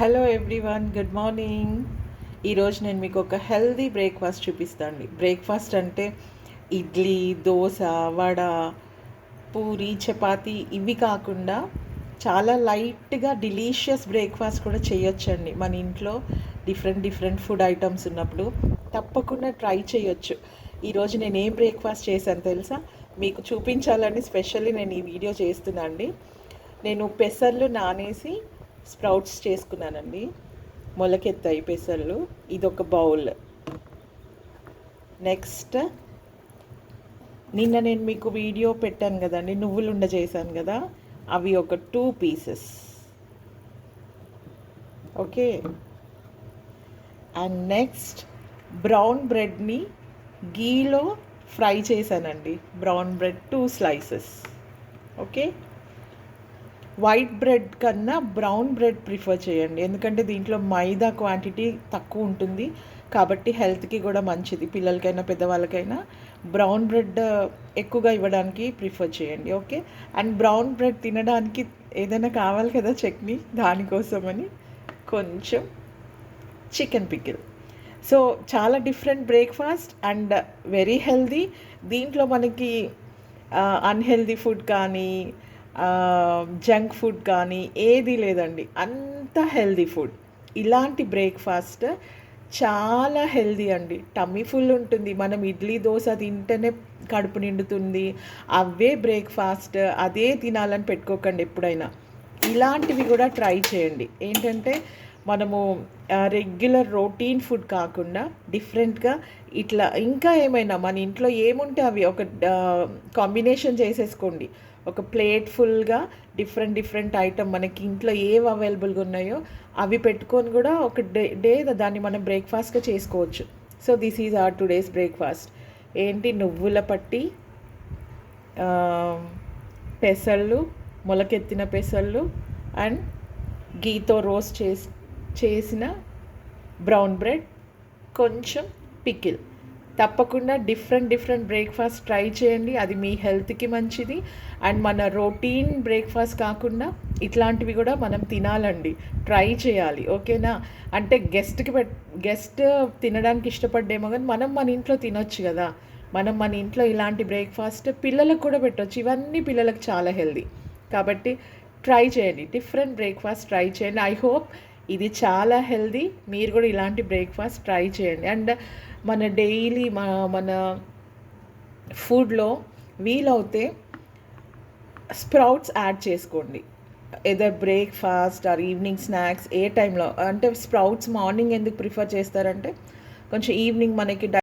Hello everyone, good morning. ఈరోజు నేను మీకు ఒక హెల్దీ బ్రేక్ఫాస్ట్ చూపిస్తాను. బ్రేక్ఫాస్ట్ అంటే ఇడ్లీ, దోశ, వడ, పూరి, చపాతి ఇవి కాకుండా చాలా లైట్గా డిలీషియస్ బ్రేక్ఫాస్ట్ కూడా చేయొచ్చండి. మన ఇంట్లో డిఫరెంట్ ఫుడ్ ఐటమ్స్ ఉన్నప్పుడు తప్పకుండా ట్రై చేయొచ్చు. ఈరోజు నేను ఏం బ్రేక్ఫాస్ట్ చేశాను తెలుసా? మీకు చూపించాలని స్పెషల్లీ నేను ఈ వీడియో చేస్తున్నాను అండి. నేను పెసర్లు నానేసి స్ప్రౌట్స్ చేసుకున్నానండి. మొలకెత్తాయి పెసర్లు. ఇదొక బౌల్. నెక్స్ట్ నిన్న నేను మీకు వీడియో పెట్టాను కదండి, నువ్వులు ఉండ చేశాను కదా, అవి ఒక 2 pieces. Okay. And next brown బ్రెడ్ని గీలో ఫ్రై చేశానండి. Brown bread 2 slices. Okay. White bread కన్నా బ్రౌన్ బ్రెడ్ ప్రిఫర్ చేయండి, ఎందుకంటే దీంట్లో మైదా క్వాంటిటీ తక్కువ ఉంటుంది కాబట్టి హెల్త్కి కూడా మంచిది. పిల్లలకైనా పెద్దవాళ్ళకైనా బ్రౌన్ బ్రెడ్ ఎక్కువగా ఇవ్వడానికి ప్రిఫర్ చేయండి. ఓకే. అండ్ బ్రౌన్ బ్రెడ్ తినడానికి ఏదైనా కావాలి కదా చట్నీ, దానికోసమని కొంచెం చికెన్ పికిల్. సో చాలా different breakfast and very healthy. దీంట్లో మనకి అన్హెల్దీ ఫుడ్ కానీ జంక్ ఫుడ్ కానీ ఏది లేదండి, అంత హెల్దీ ఫుడ్. ఇలాంటి బ్రేక్ఫాస్ట్ చాలా హెల్దీ అండి. టమ్మీ ఫుల్ ఉంటుంది. మనం ఇడ్లీ దోశ తింటేనే కడుపు నిండుతుంది. అవే బ్రేక్ఫాస్ట్ అదే తినాలని పెట్టుకోకండి ఎప్పుడైనా. ఇలాంటివి కూడా ట్రై చేయండి. ఏంటంటే మనము రెగ్యులర్ రొటీన్ ఫుడ్ కాకుండా డిఫరెంట్గా ఇట్లా ఇంకా ఏమైనా మన ఇంట్లో ఏముంటే అవి ఒక కాంబినేషన్ చేసేసుకోండి. ఒక ప్లేట్ ఫుల్గా డిఫరెంట్ ఐటమ్ మనకి ఇంట్లో ఏవి అవైలబుల్గా ఉన్నాయో అవి పెట్టుకొని కూడా ఒక డే దాన్ని మనం బ్రేక్ఫాస్ట్గా చేసుకోవచ్చు. So this is our today's breakfast. ఏంటి, నువ్వుల పట్టి, పెసళ్ళు, మొలకెత్తిన పెసళ్ళు అండ్ గీతో రోస్ట్ చేసిన బ్రౌన్ బ్రెడ్, కొంచెం పికిల్. తప్పకుండా డిఫరెంట్ బ్రేక్ఫాస్ట్ ట్రై చేయండి. అది మీ హెల్త్కి మంచిది. అండ్ మన రొటీన్ బ్రేక్ఫాస్ట్ కాకుండా ఇట్లాంటివి కూడా మనం తినాలండి, ట్రై చేయాలి. ఓకేనా? అంటే గెస్ట్ తినడానికి ఇష్టపడ్డేమో కానీ మనం మన ఇంట్లో తినొచ్చు కదా. మనం మన ఇంట్లో ఇలాంటి బ్రేక్ఫాస్ట్ పిల్లలకు కూడా పెట్టవచ్చు. ఇవన్నీ పిల్లలకు చాలా హెల్దీ కాబట్టి ట్రై చేయండి. డిఫరెంట్ బ్రేక్ఫాస్ట్ ట్రై చేయండి. ఐ హోప్ ఇది చాలా హెల్దీ. మీరు కూడా ఇలాంటి బ్రేక్ఫాస్ట్ ట్రై చేయండి. అండ్ మన డైలీ మన ఫుడ్లో వీలవుతే స్ప్రౌట్స్ యాడ్ చేసుకోండి. Either breakfast or evening snacks ఏ టైంలో. అంటే స్ప్రౌట్స్ మార్నింగ్ ఎందుకు ప్రిఫర్ చేస్తారంటే కొంచెం ఈవినింగ్ మనకి